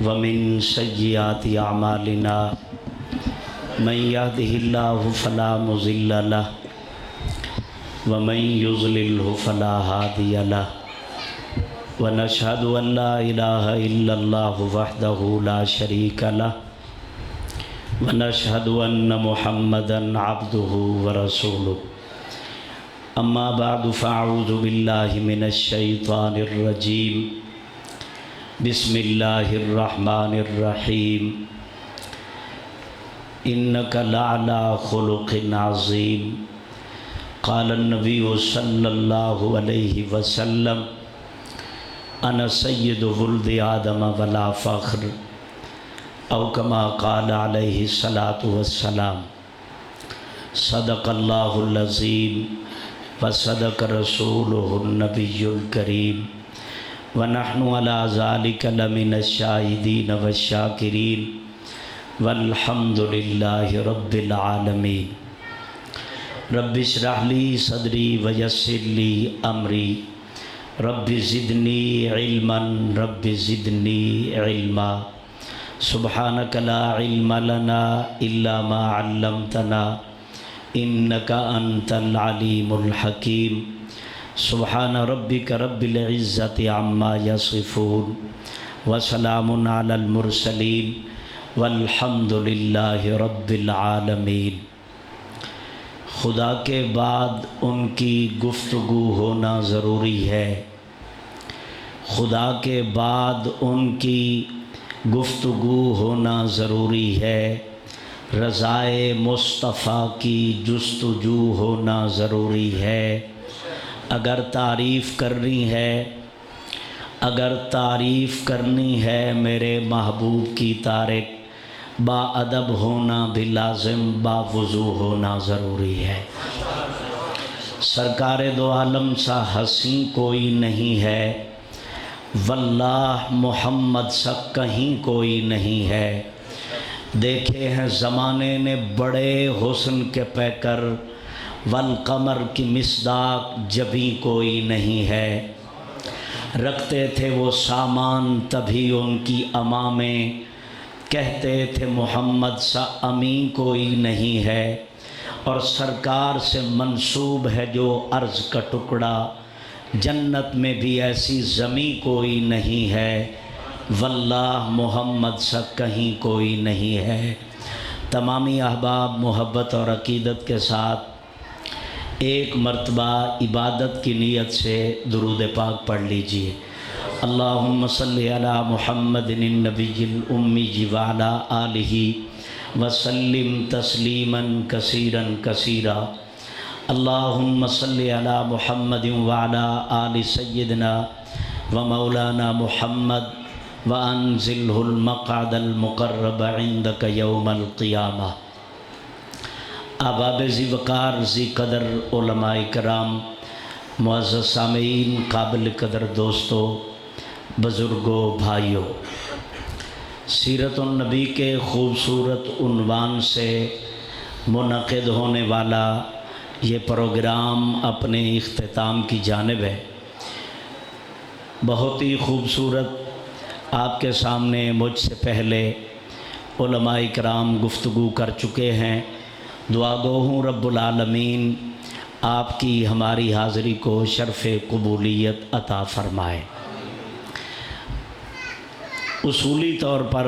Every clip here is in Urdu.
ومن سيئات أعمالنا من يهده الله فلا مضل له ومن يضلله فلا هادي له ونشهد أن لا إله إلا الله وحده لا شريك له ونشهد أن محمدًا عبده ورسوله أما بعد فأعوذ بالله من الشيطان الرجيم بسم الله الرحمن الرحيم إنك لعلى خلق عظيم قال النبي صلى الله عليه وسلم أنا سيد ولد آدم ولا فخر أو كما قال عليه الصلاة والسلام صدق الله العظيم وصدق رسوله النبي الكريم ونحن على ذلك لمن الشاهدين والشاكرين والحمد لله رب العالمين رب اشرح لي صدري ويسر لي أمري رب زدني علما رب زدني علما سبحانك لا علم لنا إلا ما علمتنا إنك أنت العليم الحكيم سبحان ربك رب العزة عما يصفون وسلام على المرسلين والحمد لله رب العالمین۔ خدا کے بعد ان کی گفتگو ہونا ضروری ہے، خدا کے بعد ان کی گفتگو ہونا ضروری ہے، رضائے مصطفیٰ کی جستجو ہونا ضروری ہے۔ اگر تعریف کرنی ہے میرے محبوب کی طارق، با ادب ہونا بھی لازم، با وضو ہونا ضروری ہے۔ سرکار دو عالم سا حسین کوئی نہیں ہے، واللہ محمد سا کہیں کوئی نہیں ہے۔ دیکھے ہیں زمانے نے بڑے حسن کے پیکر، والقمر کی مصداق جبھی کوئی نہیں ہے۔ رکھتے تھے وہ سامان تبھی ان کی امامیں، کہتے تھے محمد سا امین کوئی نہیں ہے۔ اور سرکار سے منسوب ہے جو عرض کا ٹکڑا، جنت میں بھی ایسی زمیں کوئی نہیں ہے، واللہ محمد سا کہیں کوئی نہیں ہے۔ تمامی احباب محبت اور عقیدت کے ساتھ ایک مرتبہ عبادت کی نیت سے درود پاک پڑھ لیجئے۔ اللہم صلی علی محمد النبی الامی وعلی آلہ وسلم تسلیما کثیرا کثیرا۔ اللہم صلی علی محمد وعلی آل سیدنا ومولانا محمد وانزلہ المقعد المقرب عندک یوم القیامہ۔ احباب ذی وقار ذی قدر علماء کرام، معزز سامعین، قابل قدر دوستو، بزرگوں، بھائیوں، سیرت النبی کے خوبصورت عنوان سے منعقد ہونے والا یہ پروگرام اپنے اختتام کی جانب ہے۔ بہت ہی خوبصورت آپ کے سامنے مجھ سے پہلے علماء کرام گفتگو کر چکے ہیں۔ دعا گو ہوں رب العالمین آپ کی ہماری حاضری کو شرف قبولیت عطا فرمائے۔ اصولی طور پر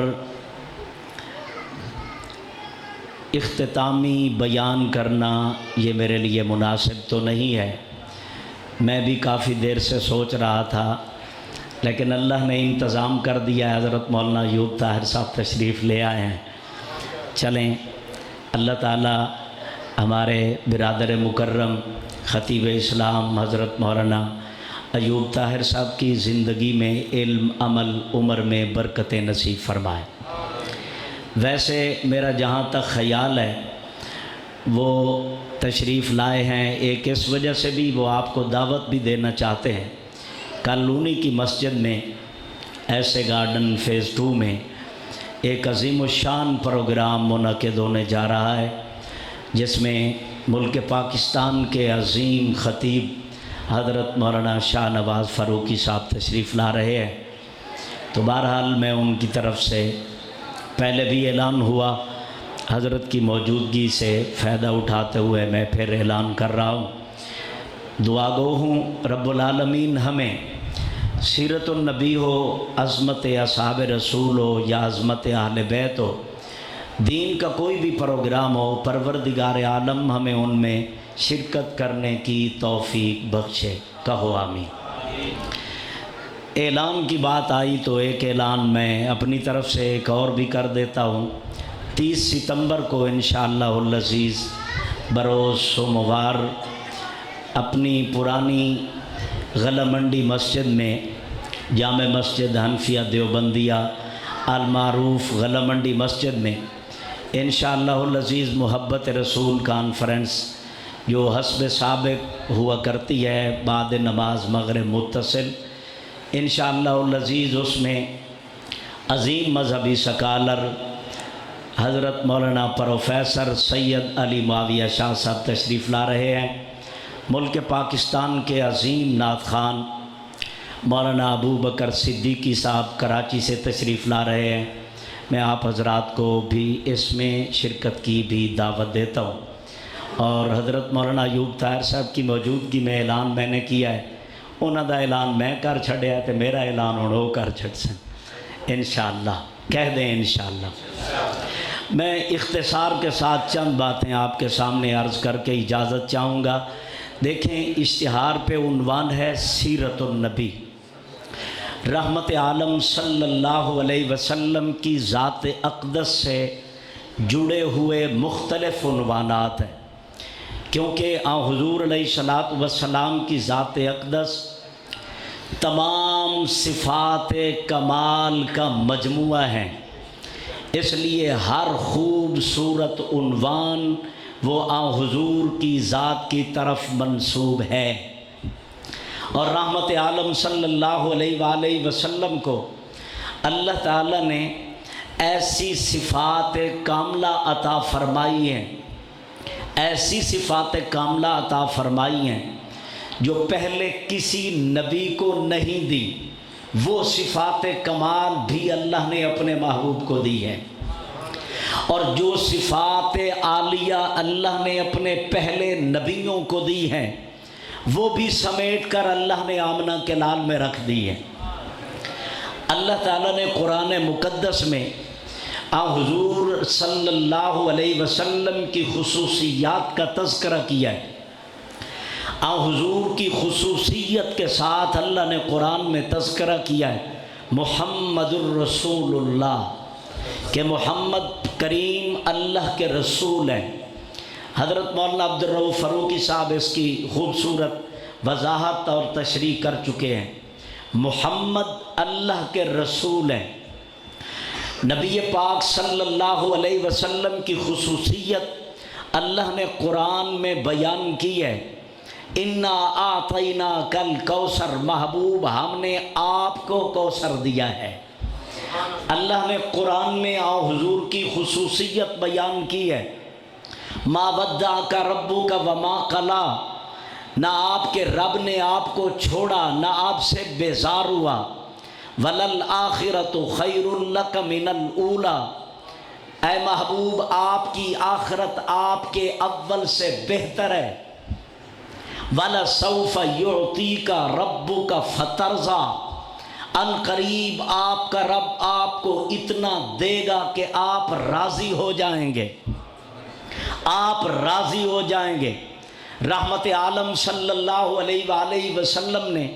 اختتامی بیان کرنا یہ میرے لیے مناسب تو نہیں ہے، میں بھی کافی دیر سے سوچ رہا تھا، لیکن اللہ نے انتظام کر دیا، حضرت مولانا ایوب طاہر صاحب تشریف لے آئے ہیں۔ چلیں، اللہ تعالیٰ ہمارے برادر مکرم خطیب اسلام حضرت مولانا ایوب طاہر صاحب کی زندگی میں علم، عمل، عمر میں برکت نصیب فرمائے۔ ویسے میرا جہاں تک خیال ہے وہ تشریف لائے ہیں، ایک اس وجہ سے بھی وہ آپ کو دعوت بھی دینا چاہتے ہیں۔ کالونی کی مسجد میں ایسے گارڈن فیز 2 میں ایک عظیم الشان پروگرام منعقد ہونے جا رہا ہے، جس میں ملک پاکستان کے عظیم خطیب حضرت مولانا شاہ نواز فاروقی صاحب تشریف لا رہے ہیں۔ تو بہرحال میں ان کی طرف سے پہلے بھی اعلان ہوا، حضرت کی موجودگی سے فائدہ اٹھاتے ہوئے میں پھر اعلان کر رہا ہوں۔ دعا گو ہوں رب العالمین ہمیں سیرت النبی ہو، عظمت اصحاب رسول ہو یا عظمت اہل بیت ہو، دین کا کوئی بھی پروگرام ہو، پروردگار عالم ہمیں ان میں شرکت کرنے کی توفیق بخشے، کہو آمین۔ اعلان کی بات آئی تو ایک اعلان میں اپنی طرف سے ایک اور بھی کر دیتا ہوں۔ 30 ستمبر کو انشاءاللہ العزیز بروز سوموار اپنی پرانی غلہ منڈی مسجد میں، جامع مسجد حنفیہ دیوبندیہ المعروف غلہ منڈی مسجد میں انشاءاللہ العزیز محبت رسول کانفرنس جو حسب سابق ہوا کرتی ہے بعد نماز مغرب متصل، انشاءاللہ العزیز اس میں عظیم مذہبی سکالر حضرت مولانا پروفیسر سید علی معاویہ شاہ صاحب تشریف لا رہے ہیں۔ ملک پاکستان کے عظیم نعت خوان مولانا ابو بکر صدیقی صاحب کراچی سے تشریف لا رہے ہیں۔ میں آپ حضرات کو بھی اس میں شرکت کی بھی دعوت دیتا ہوں، اور حضرت مولانا ایوب طاہر صاحب کی موجودگی میں اعلان میں نے کیا ہے، انہوں دا اعلان میں کر چھڑیا تو میرا اعلان انہوں کر چھڑ سن انشاءاللہ، کہہ دیں انشاءاللہ۔ میں اختصار کے ساتھ چند باتیں آپ کے سامنے عرض کر کے اجازت چاہوں گا۔ دیکھیں اشتہار پہ عنوان ہے سیرت النبی، رحمت عالم صلی اللہ علیہ وسلم کی ذات اقدس سے جڑے ہوئے مختلف عنوانات ہیں، کیونکہ حضور علیہ الصلوۃ والسلام کی ذات اقدس تمام صفات کمال کا مجموعہ ہے، اس لیے ہر خوبصورت عنوان وہ حضور کی ذات کی طرف منسوب ہے، اور رحمت عالم صلی اللہ علیہ وآلہ وسلم کو اللہ تعالیٰ نے ایسی صفات کاملہ عطا فرمائی ہیں، ایسی صفات کاملہ عطا فرمائی ہیں جو پہلے کسی نبی کو نہیں دی، وہ صفات کمال بھی اللہ نے اپنے محبوب کو دی ہے، اور جو صفات عالیہ اللہ نے اپنے پہلے نبیوں کو دی ہیں وہ بھی سمیٹ کر اللہ نے آمنہ کے لال میں رکھ دی ہے۔ اللہ تعالیٰ نے قرآن مقدس میں حضور صلی اللہ علیہ وسلم کی خصوصیات کا تذکرہ کیا ہے۔ حضور کی خصوصیت کے ساتھ اللہ نے قرآن میں تذکرہ کیا ہے محمد الرسول اللہ، کہ محمد کریم اللہ کے رسول ہیں۔ حضرت مولانا عبد الرؤف فاروقی صاحب اس کی خوبصورت وضاحت اور تشریح کر چکے ہیں۔ محمد اللہ کے رسول ہیں۔ نبی پاک صلی اللہ علیہ وسلم کی خصوصیت اللہ نے قرآن میں بیان کی ہے، انا اعطینا کل کوثر، محبوب ہم نے آپ کو کوثر دیا ہے۔ اللہ نے قرآن میں حضور کی خصوصیت بیان کی ہے، ما ودعک ربک وما قلی، نہ آپ کے رب نے آپ کو چھوڑا نہ آپ سے بیزار ہوا، وللآخرۃ خیر لک من الاولی، اے محبوب آپ کی آخرت آپ کے اول سے بہتر ہے، وَلَسَوْفَ يُعْطِيكَ رَبُّكَ فَتَرْضَىٰ، ان قریب آپ کا رب آپ کو اتنا دے گا کہ آپ راضی ہو جائیں گے، آپ راضی ہو جائیں گے۔ رحمت عالم صلی اللہ علیہ وآلہ وسلم نے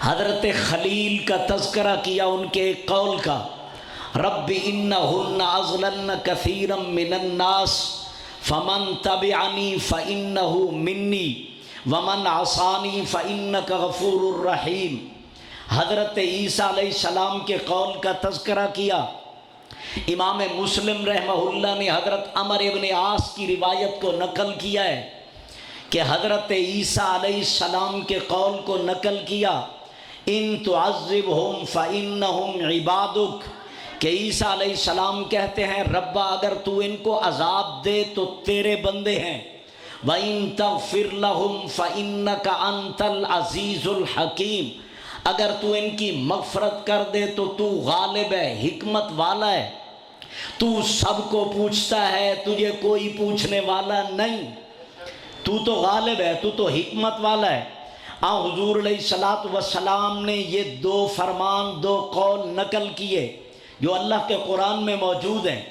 حضرت خلیل کا تذکرہ کیا، ان کے ایک قول کا، رب انہن اضللن کثیرا من الناس فمن تبعنی فانہ منی ومن عصانی فانک غفور الرحیم۔ حضرت عیسیٰ علیہ السلام کے قول کا تذکرہ کیا۔ امام مسلم رحمہ اللہ نے حضرت عمر ابن عاص کی روایت کو نقل کیا ہے کہ حضرت عیسیٰ علیہ السلام کے قول کو نقل کیا، ان تعذبہم فانہم عبادک، کہ عیسیٰ علیہ السلام کہتے ہیں ربا اگر تو ان کو عذاب دے تو تیرے بندے ہیں، وَإِن تَغْفِرْ لَهُمْ فَإِنَّكَ أَنْتَ الْعَزِيزُ الْحَكِيمُ، اگر تو ان کی مغفرت کر دے تو تو غالب ہے، حکمت والا ہے، تو سب کو پوچھتا ہے، تجھے کوئی پوچھنے والا نہیں، تو غالب ہے، تو حکمت والا ہے۔ حضور علیہ السلام نے یہ دو فرمان، دو قول نقل کیے جو اللہ کے قرآن میں موجود ہیں۔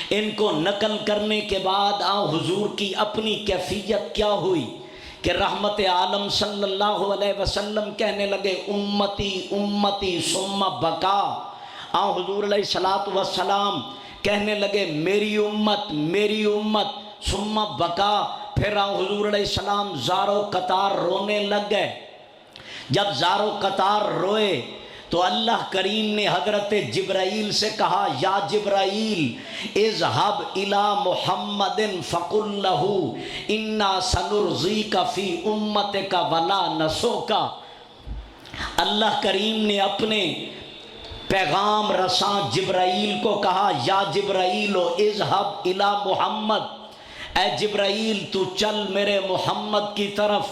ان کو نقل کرنے کے بعد حضور کی اپنی کیفیت کیا ہوئی کہ رحمت عالم صلی اللہ علیہ وسلم کہنے لگے امتی امتی ثم بکا۔ حضور علیہ السلام کہنے لگے میری امت میری امت ثم بکا۔ پھر حضور علیہ السلام زارو قطار رونے لگ گئے۔ جب زارو قطار روئے تو اللہ کریم نے حضرت جبرائیل سے کہا یا جبرائیل اذهب الى محمد فقل له انا سنرضیک فی امتک ولا نسوک۔ اللہ کریم نے اپنے پیغام رساں جبرائیل کو کہا یا جبرائیل اذهب الى محمد، اے جبرائیل تو چل میرے محمد کی طرف،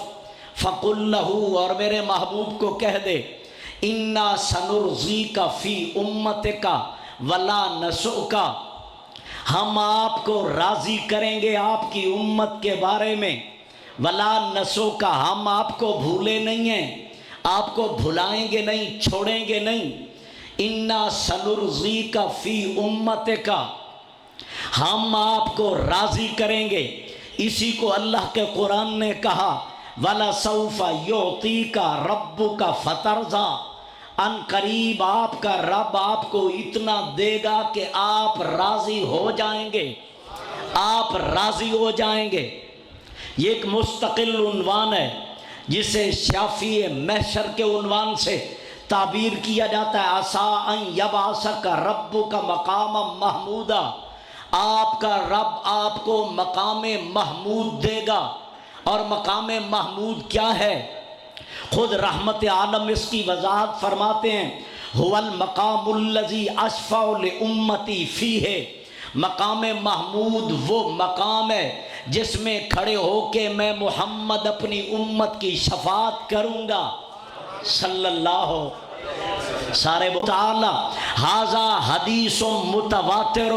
فقل له اور میرے محبوب کو کہہ دے انا سنرضیک فی امتک ولا نسوک، ہم آپ کو راضی کریں گے آپ کی امت کے بارے میں، ولا نسوک ہم آپ کو بھولے نہیں ہیں، آپ کو بھلائیں گے نہیں، چھوڑیں گے نہیں۔ انا سنرضیک فی امتک، ہم آپ کو راضی کریں گے۔ اسی کو اللہ کے قرآن نے کہا وَلَسَوْفَ يُعْطِيكَ رَبُّكَ فَتَرْضَىٰ، ان قریب آپ کا رب آپ کو اتنا دے گا کہ آپ راضی ہو جائیں گے، آپ راضی ہو جائیں گے۔ یہ ایک مستقل عنوان ہے جسے شافی محشر کے عنوان سے تعبیر کیا جاتا ہے عَسَىٰ أَن يَبْعَثَكَ رَبُّكَ مَقَامًا مَحْمُودًا، آپ کا رب آپ کو مقام محمود دے گا۔ اور مقام محمود کیا ہے؟ خود رحمت عالم اس کی وضاحت فرماتے ہیں هو المقام الذی اشفع لامتی فیہ، مقام محمود وہ مقام ہے جس میں کھڑے ہو کے میں محمد اپنی امت کی شفاعت کروں گا صلی اللہ سارے تعالی۔ ھذا حدیث متواتر،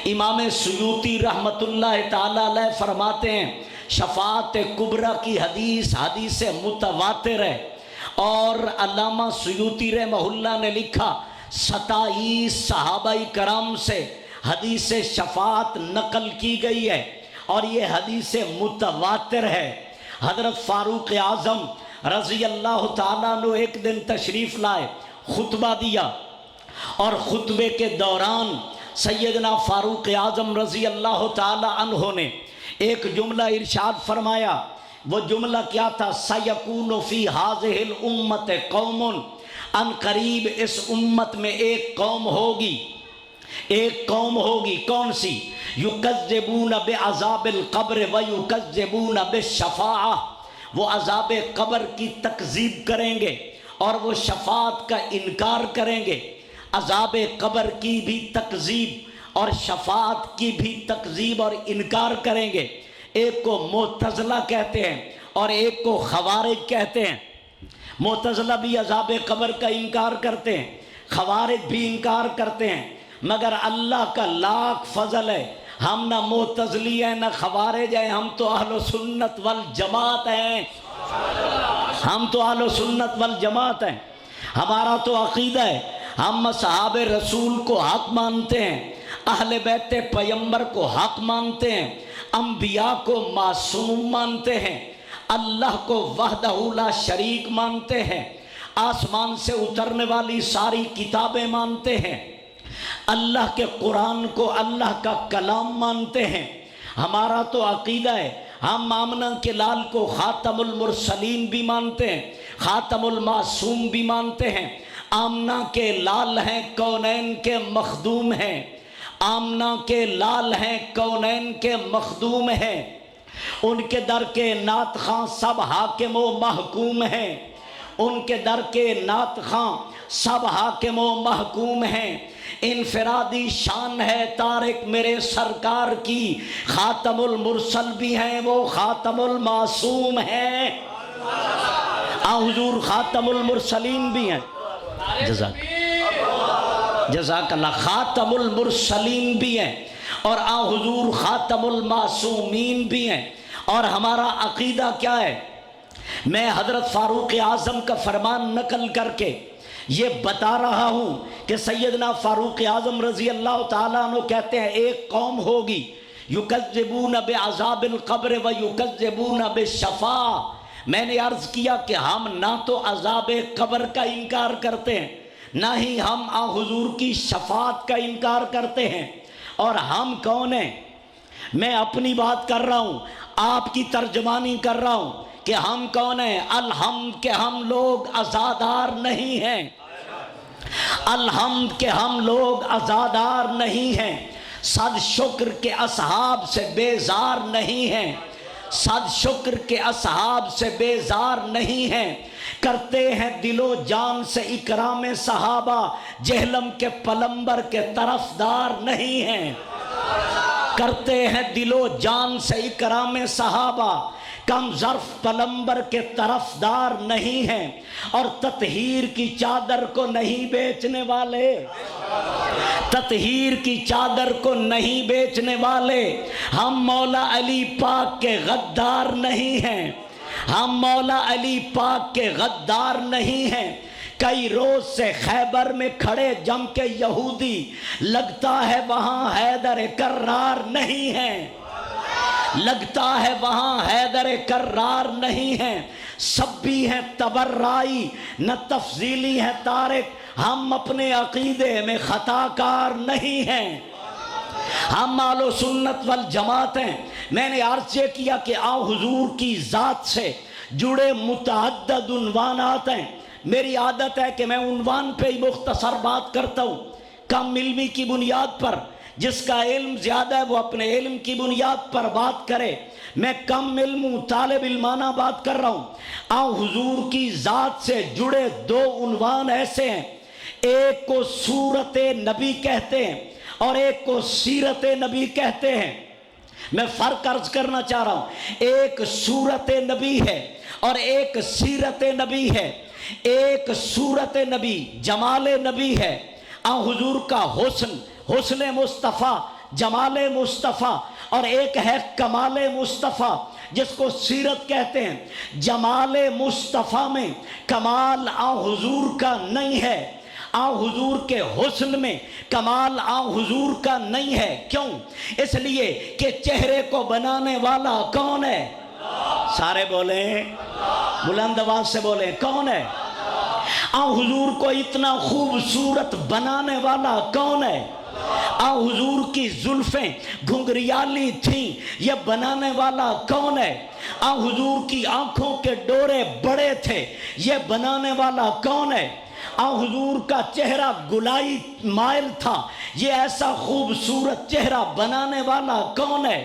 امام سیوطی رحمت اللہ تعالی علیہ فرماتے ہیں شفاعت کبریٰ کی حدیث متواتر ہے۔ اور علامہ سیوطی رحمہ اللہ نے لکھا 27 صحابہ کرام سے حدیث شفاعت نقل کی گئی ہے اور یہ حدیث متواتر ہے۔ حضرت فاروق اعظم رضی اللہ تعالیٰ عنہ ایک دن تشریف لائے، خطبہ دیا، اور خطبے کے دوران سیدنا فاروق اعظم رضی اللہ تعالیٰ عنہ نے ایک جملہ ارشاد فرمایا۔ وہ جملہ کیا تھا؟ سَيَكُونُ فِي هَذِهِ الْأُمَّةِ قَوْمٌ، ان قریب اس امت میں ایک قوم ہوگی، ایک قوم ہوگی، کون سی؟ يُكَذِّبُونَ بِعَذَابِ الْقَبْرِ وَيُكَذِّبُونَ بِالشَّفَاعَةِ، وہ عذاب قبر کی تکذیب کریں گے اور وہ شفاعت کا انکار کریں گے۔ عذاب قبر کی بھی تکذیب اور شفاعت کی بھی تکذیب اور انکار کریں گے۔ ایک کو معتزلہ کہتے ہیں اور ایک کو خوارج کہتے ہیں۔ معتزلہ بھی عذاب قبر کا انکار کرتے ہیں، خوارج بھی انکار کرتے ہیں، مگر اللہ کا لاکھ فضل ہے، ہم نہ معتزلی ہیں نہ خوارج ہیں، ہم تو اہل سنت والجماعت ہیں، ہم تو اہل سنت والجماعت ہیں۔ ہمارا تو عقیدہ ہے، ہم اصحاب رسول کو حق مانتے ہیں، اہل بیت پیغمبر کو حق مانتے ہیں، انبیاء کو معصوم مانتے ہیں، اللہ کو وحدہ لا شریک مانتے ہیں، آسمان سے اترنے والی ساری کتابیں مانتے ہیں، اللہ کے قرآن کو اللہ کا کلام مانتے ہیں۔ ہمارا تو عقیدہ ہے، ہم آمنہ کے لال کو خاتم المرسلین بھی مانتے ہیں، خاتم المعصوم بھی مانتے ہیں۔ آمنہ کے لال ہیں، کونین کے مخدوم ہیں، آمنہ کے لال ہیں، کونین کے مخدوم ہیں، ان کے در کے نعت خواں سب حاکم و محکوم ہیں، ان کے در کے نعت خواں سب حاکم و محکوم ہیں۔ انفرادی شان ہے طارق میرے سرکار کی، خاتم المرسل بھی ہیں وہ خاتم المعصوم ہیں۔ حضور خاتم المرسلین بھی ہیں، جزاک اللہ، خاتم المرسلین بھی ہیں، اور حضور خاتم المعصومین بھی ہیں۔ اور ہمارا عقیدہ کیا ہے؟ میں حضرت فاروق اعظم کا فرمان نقل کر کے یہ بتا رہا ہوں کہ سیدنا فاروق اعظم رضی اللہ تعالیٰ عنہ کہتے ہیں ایک قوم ہوگی یکذبون بعذاب القبر و یکذبون بالشفاع۔ میں نے عرض کیا کہ ہم نہ تو عذاب قبر کا انکار کرتے ہیں، نہ ہی ہم حضور کی شفاعت کا انکار کرتے ہیں۔ اور ہم کون ہیں؟ میں اپنی بات کر رہا ہوں، آپ کی ترجمانی کر رہا ہوں کہ ہم کون ہیں۔ الحمد کہ ہم لوگ عزادار نہیں ہیں، الحمد کہ ہم لوگ عزادار نہیں ہیں، صد شکر کے اصحاب سے بیزار نہیں ہیں، صد شکر کے اصحاب سے بیزار نہیں ہیں، کرتے ہیں دل و جان سے اکرام صحابہ، جہلم کے پلمبر کے طرفدار نہیں ہیں، کرتے ہیں دل و جان سے اکرام صحابہ، کم ظرف پلمبر کے طرفدار نہیں ہیں، اور تطہیر کی چادر کو نہیں بیچنے والے، تطہیر کی چادر کو نہیں بیچنے والے، ہم مولا علی پاک کے غدار نہیں ہیں، ہم مولا علی پاک کے غدار نہیں ہیں۔ کئی روز سے خیبر میں کھڑے جم کے یہودی، لگتا ہے وہاں حیدر کرار نہیں ہیں، لگتا ہے وہاں حیدر کرار نہیں ہیں، سب بھی ہیں تبرائی نہ تفضیلی ہیں تارک، ہم اپنے عقیدے میں خطا کار نہیں ہیں، ہم اہل سنت والجماعت ہیں۔ میں نے عرض یہ کیا کہ حضور کی ذات سے جڑے متعدد عنوانات ہیں، میری عادت ہے کہ میں عنوان پہ ہی مختصر بات کرتا ہوں، کم علمی کی بنیاد پر، جس کا علم زیادہ ہے وہ اپنے علم کی بنیاد پر بات کرے، میں کم علم ہوں، طالب علمانہ بات کر رہا ہوں۔ حضور کی ذات سے جڑے دو عنوان ایسے ہیں، ایک کو صورت نبی کہتے ہیں اور ایک کو سیرت نبی کہتے ہیں۔ میں فرق عرض کرنا چاہ رہا ہوں، ایک صورت نبی ہے اور ایک سیرت نبی ہے۔ ایک صورت نبی جمال نبی ہے، حضور کا حسن مصطفیٰ، جمال مصطفیٰ، اور ایک ہے کمال مصطفیٰ جس کو سیرت کہتے ہیں۔ جمال مصطفیٰ میں کمال حضور کا نہیں ہے، حضور کے حسن میں کمال حضور کا نہیں ہے۔ کیوں؟ اس لیے کہ چہرے کو بنانے والا کون ہے؟ سارے بولیں، بلند آواز سے بولیں، کون ہے؟ حضور کو اتنا خوبصورت بنانے والا کون ہے؟ حضور کی زلفیں گھنگریالی تھیں، یہ بنانے والا کون ہے؟ حضور کی آنکھوں کے ڈورے بڑے تھے، یہ بنانے والا کون ہے؟ حضور کا چہرہ گلائی مائل تھا، یہ ایسا خوبصورت چہرہ بنانے والا کون ہے؟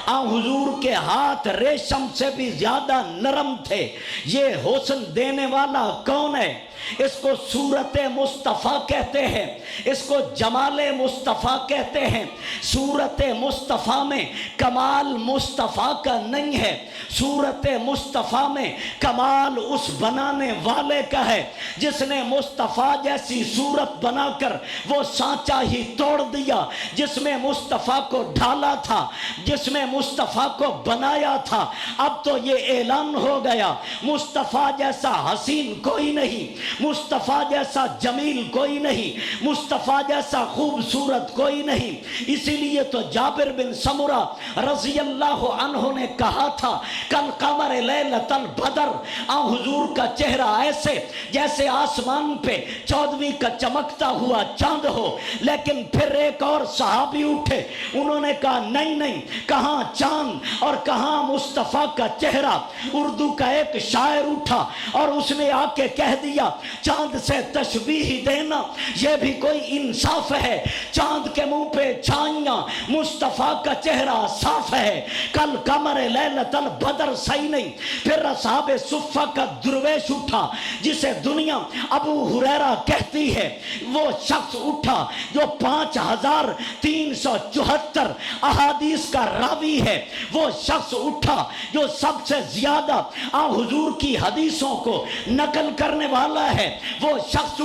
حضور کے ہاتھ ریشم سے بھی زیادہ نرم تھے، یہ حسن دینے والا کون ہے؟ اس کو صورت مصطفیٰ کہتے ہیں، اس کو جمال مصطفیٰ کہتے ہیں۔ صورت مصطفیٰ میں کمال مصطفیٰ کا نہیں ہے، صورت مصطفیٰ میں کمال اس بنانے والے کا ہے جس نے مصطفیٰ جیسی صورت بنا کر وہ سانچہ ہی توڑ دیا جس میں مصطفیٰ کو ڈھالا تھا، جس میں مصطفیٰ کو بنایا تھا۔ اب تو یہ اعلان ہو گیا، مصطفیٰ جیسا حسین کوئی نہیں، مصطفیٰ جیسا جمیل کوئی نہیں، مصطفیٰ جیسا خوبصورت کوئی نہیں۔ اسی لیے تو جابر بن سمرہ رضی اللہ عنہ نے کہا تھا کل قمر لیلۃ البدر، حضور کا چہرہ ایسے جیسے آسمان پہ 14ویں کا چمکتا ہوا چاند ہو۔ لیکن پھر ایک اور صحابی اٹھے، انہوں نے کہا نہیں، کہاں چاند اور کہاں مصطفیٰ کا چہرہ۔ اردو کا ایک شاعر اٹھا اور اس نے آ کے کہہ دیا چاند سے تشبیہ دینا یہ بھی کوئی انصاف ہے؟ چاند کے منہ پہ چھائیاں، مصطفیٰ کا چہرہ صاف ہے، کل قمر لیلۃ البدر صحیح نہیں۔ پھر اصحاب صفہ کا درویش اٹھا جسے دنیا ابو ہریرہ کہتی ہے، وہ شخص اٹھا جو 5374 احادیث کا راوی ہے، وہ شخص اٹھا جو سب سے زیادہ حضور کی حدیثوں کو نقل کرنے والا ہے، وہ شخص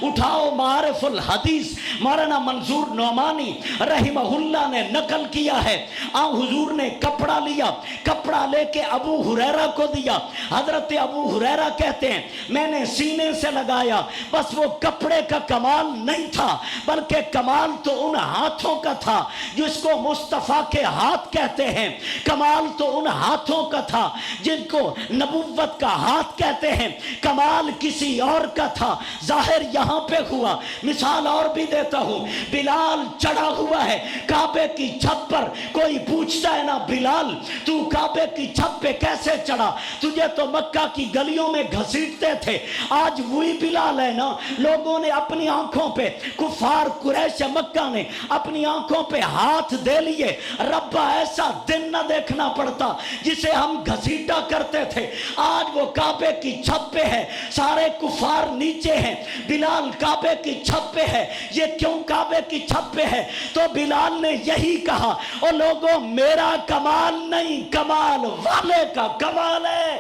اٹھاؤ معارف الحدیث مولانا منظور نعمانی رحمہ اللہ نے نقل کیا ہے۔ حضور نے کپڑا لیا، کپڑا لے کے ابو ہریرہ کو دیا، حضرت ابو ہریرہ کہتے ہیں میں نے سینے سے لگایا، بس وہ کپڑے کا کمال نہیں تھا بلکہ کمال تو ان ہاتھوں کا تھا جس کو مصطفیٰ کے ہاتھ کہتے ہیں، کمال تو ان ہاتھوں کا تھا جن کو نبوت کا ہاتھ کہتے ہیں، کمال کسی اور کا تھا، ظاہر یہاں پہ ہوا۔ مثال اور بھی دیتا ہوں، بلال چڑھا ہوا ہے کعبے کی چھت پر، کوئی پوچھتا ہے نا بلال تو کعبے کی چھت پہ کیسے چڑھا، تجھے تو مکہ کی گلیوں میں گھسیٹتے تھے، آج وہی بلال ہے نا۔ لوگوں نے اپنی آنکھوں پہ، کفار قریش مکہ نے اپنی آنکھوں پہ ہاتھ دے لیے، ربا ایسا دن نہ دیکھنا پڑتا جسے ہم گھسیٹا کرتے تھے، آج وہ کعبے کی چھت پہ ہے، سارے کفار نیچے ہیں، بلال کعبے کی چھت پہ ہے۔ یہ کیوں کعبے کی چھت پہ ہے؟ تو بلال نے یہی کہا، او لوگوں میرا کمال نہیں، کمال والے کا کمال ہے،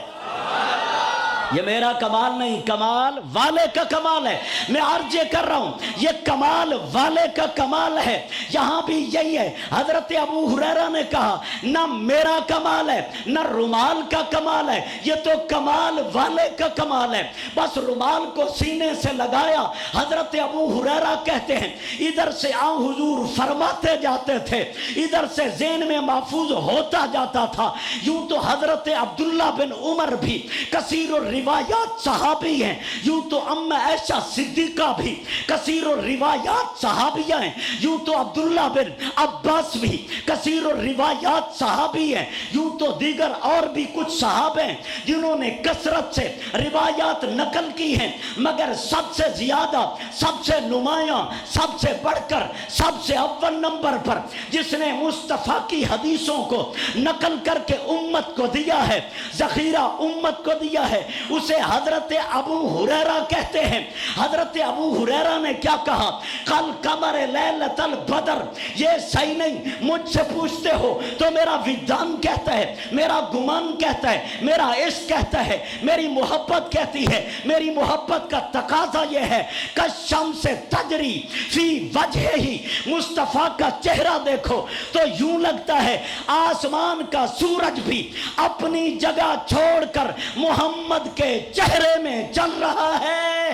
یہ میرا کمال نہیں، کمال والے کا کمال ہے۔ میں عرض کر رہا ہوں یہ کمال والے کا کمال ہے۔ یہاں بھی یہی ہے، حضرت ابو ہریرہ نے کہا نہ میرا کمال ہے نہ رومال کا کمال ہے، یہ تو کمال والے کا کمال ہے۔ بس رومال کو سینے سے لگایا، حضرت ابو ہریرہ کہتے ہیں ادھر سے حضور فرماتے جاتے تھے، ادھر سے ذہن میں محفوظ ہوتا جاتا تھا۔ یوں تو حضرت عبداللہ بن عمر بھی کثیر الروایات صحابی ہیں، یوں تو ام عائشہ صدیقہ بھی کثیر الروایات صحابیہ ہیں، یوں تو عبداللہ بن عباس بھی کثیر الروایات صحابی ہیں، یوں تو دیگر اور بھی کچھ صحابہ ہیں جنہوں نے کثرت سے روایات نقل کی ہیں، مگر سب سے زیادہ، سب سے نمایاں، سب سے بڑھ کر، سب سے اول نمبر پر جس نے مصطفیٰ کی حدیثوں کو نقل کر کے امت کو دیا ہے، ذخیرہ امت کو دیا ہے، اسے حضرت ابو ہریرہ کہتے ہیں۔ حضرت ابو ہریرہ نے کیا کہا؟ کل قمر لیلۃ البدر، یہ صحیح نہیں، مجھ سے پوچھتے ہو تو میرا وجدان کہتا ہے، میرا گمان کہتا ہے، میرا عشق کہتا ہے، میری محبت کہتی ہے، میری محبت کا تقاضا یہ ہے کالشمس تجری فی وجہ ہی، مصطفیٰ کا چہرہ دیکھو تو یوں لگتا ہے آسمان کا سورج بھی اپنی جگہ چھوڑ کر محمد کے چہرے میں چل رہا ہے۔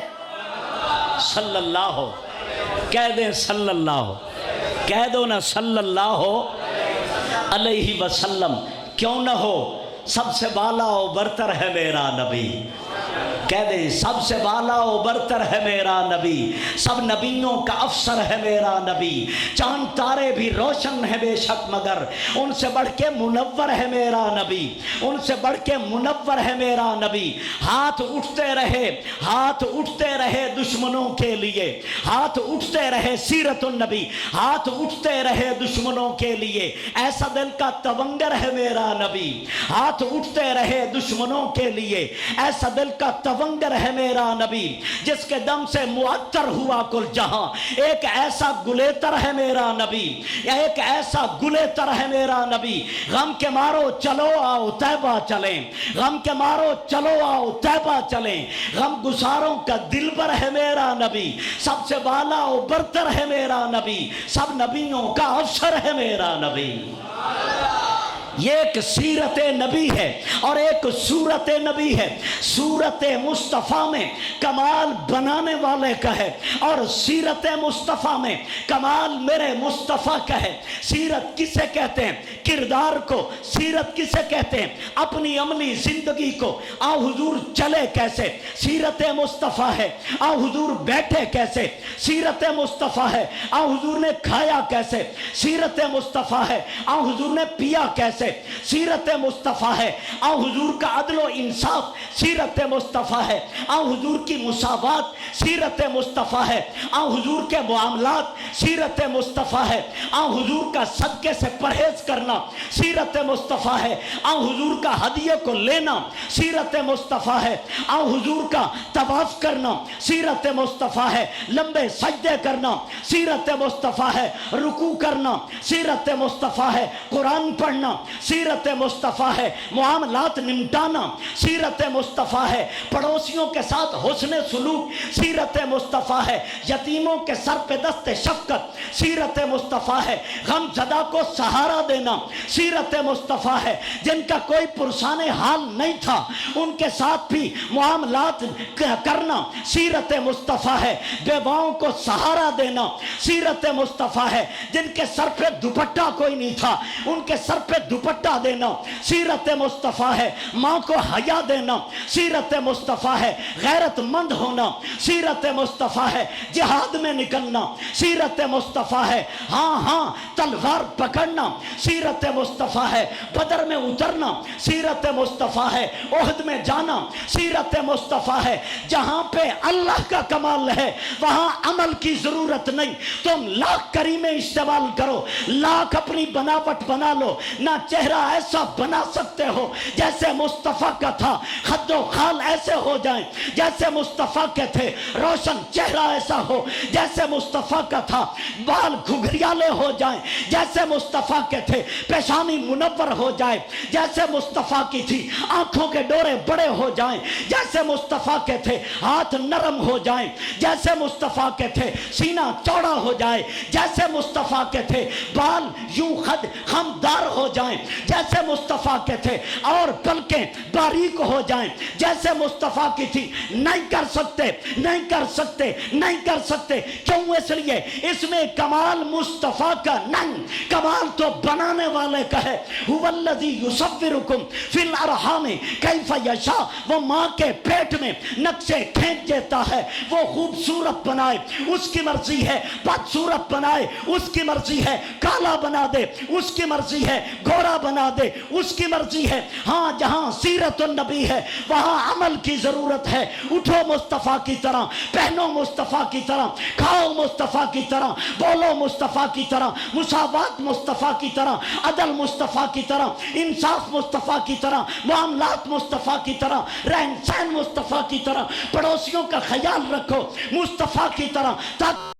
صلی اللہ ہو، کہہ دیں صلی اللہ ہو، کہہ دو نا صلی اللہ علیہ وسلم، کیوں نہ ہو، سب سے بالا و برتر ہے میرا نبی، کہہ دیں سب سے بالا و برتر ہے میرا نبی، سب نبیوں کا افسر ہے میرا نبی، چاند تارے بھی روشن ہے بے شک مگر ان سے بڑھ کے منور ہے میرا نبی، ان سے بڑھ کے منور ہے میرا نبی۔ ہاتھ اٹھتے رہے، ہاتھ اٹھتے رہے دشمنوں کے لیے، ہاتھ اٹھتے رہے سیرت النبی، ہاتھ اٹھتے رہے دشمنوں کے لیے، ایسا دل کا تونگر ہے میرا نبی، ہاتھ اٹھتے رہے دشمنوں کے لیے، ایسا دل کا تونگر ہے میرا نبی، جس کے دم سے معطر ہوا کل جہاں، ایک ایسا گلیتر ہے میرا نبی، ایک ایسا گلیتر ہے میرا نبی۔ غم کے مارو چلو آؤ طیبہ چلیں، غم کے مارو چلو آؤ طیبہ چلیں، غم گساروں کا دلبر ہے میرا نبی، سب سے بالا و برتر ہے میرا نبی، سب نبیوں کا افسر ہے میرا نبی۔ یہ ایک سیرت نبی ہے اور ایک صورت نبی ہے۔ صورت مصطفیٰ میں کمال بنانے والے کا ہے اور سیرت مصطفیٰ میں کمال میرے مصطفیٰ کا ہے۔ سیرت کسے کہتے ہیں؟ کردار کو۔ سیرت کسے کہتے ہیں؟ اپنی عملی زندگی کو۔ حضور چلے کیسے؟ سیرت مصطفیٰ ہے۔ حضور بیٹھے کیسے؟ سیرت مصطفیٰ ہے۔ حضور نے کھایا کیسے؟ سیرت مصطفیٰ ہے۔ حضور نے پیا کیسے؟ سے سیرت مصطفیٰ ہے، آن حضور کا عدل و انصاف سیرت مصطفیٰ ہے، آن حضور کی مساوات سیرت مصطفیٰ ہے، آن حضور کے معاملات سیرت مصطفیٰ ہے، آن حضور کا صدقے سے پرہیز کرنا سیرت مصطفیٰ ہے، آن حضور کا ہدیے کو لینا سیرت مصطفیٰ ہے، آن حضور کا طواف کرنا سیرت مصطفیٰ ہے، لمبے سجدے کرنا سیرت مصطفیٰ ہے، رکوع کرنا سیرت مصطفیٰ ہے، قرآن پڑھنا سیرت مصطفیٰ ہے، معاملات نمٹانا سیرت مصطفیٰ ہے، پڑوسیوں کے ساتھ حسن سلوک سیرت مصطفیٰ ہے، یتیموں کے سر پہ دست شفقت سیرت مصطفیٰ ہے، غم زدہ کو سہارا دینا سیرت مصطفیٰ ہے، جن کا کوئی پرسان حال نہیں تھا ان کے ساتھ بھی معاملات کرنا سیرت مصطفیٰ ہے، بیواؤں کو سہارا دینا سیرت مصطفیٰ ہے، جن کے سر پہ دوپٹہ کوئی نہیں تھا ان کے سر پہ دوپٹہ دینا سیرت مصطفیٰ ہے، ماں کو حیا دینا سیرت مصطفیٰ ہے، غیرت مند ہونا سیرت مصطفیٰ ہے، جہاد میں نکلنا سیرت مصطفیٰ ہے، ہاں تلوار پکڑنا سیرت مصطفیٰ ہے، بدر میں اترنا سیرت مصطفیٰ ہے، احد میں جانا سیرت مصطفیٰ ہے۔ جہاں پہ اللہ کا کمال ہے وہاں عمل کی ضرورت نہیں، تم لاکھ کریمیں استعمال کرو، لاکھ اپنی بناوٹ بنا لو، نہ چہرہ ایسا بنا سکتے ہو جیسے مصطفیٰ کا تھا، خد و خال ایسے ہو جائیں جیسے مصطفیٰ کے تھے، روشن چہرہ ایسا ہو جیسے مصطفیٰ کا تھا، بال گھگریالے ہو جائیں جیسے مصطفیٰ کے تھے، پیشانی منور ہو جائے جیسے مصطفیٰ کی تھی، آنکھوں کے ڈورے بڑے ہو جائیں جیسے مصطفیٰ کے تھے، ہاتھ نرم ہو جائیں جیسے مصطفیٰ کے تھے، سینہ چوڑا ہو جائے جیسے مصطفیٰ کے تھے، بال یوں خد خمدار ہو جائیں جیسے مصطفیٰ کے تھے، اور پلکیں باریک ہو جائیں جیسے مصطفیٰ کی تھی۔ نہیں کر سکتے کیوں؟ اس لیے اس میں کمال مصطفیٰ کا نہیں، کمال تو بنانے والے کا ہے۔ هو الذی یصورکم فی الارحام کیف یشاء، وہ ماں کے پیٹ میں نقشے کھینچ دیتا ہے، وہ خوبصورت بنائے اس کی مرضی ہے، بدصورت بنائے اس کی مرضی ہے، کالا بنا دے اس کی مرضی ہے، گورا بنا دے اس کی مرضی ہے۔ ہاں جہاں سیرت النبی ہے وہاں عمل کی ضرورت ہے۔ اٹھو مصطفیٰ کی طرح، پہنو مصطفیٰ کی طرح، کھاؤ مصطفیٰ کی طرح، بولو مصطفیٰ کی طرح، مساوات مصطفیٰ کی طرح، عدل مصطفیٰ کی طرح، انصاف مصطفیٰ کی طرح، معاملات مصطفیٰ کی طرح، رہن سہن مصطفیٰ کی طرح، پڑوسیوں کا خیال رکھو مصطفیٰ کی طرح، تاکہ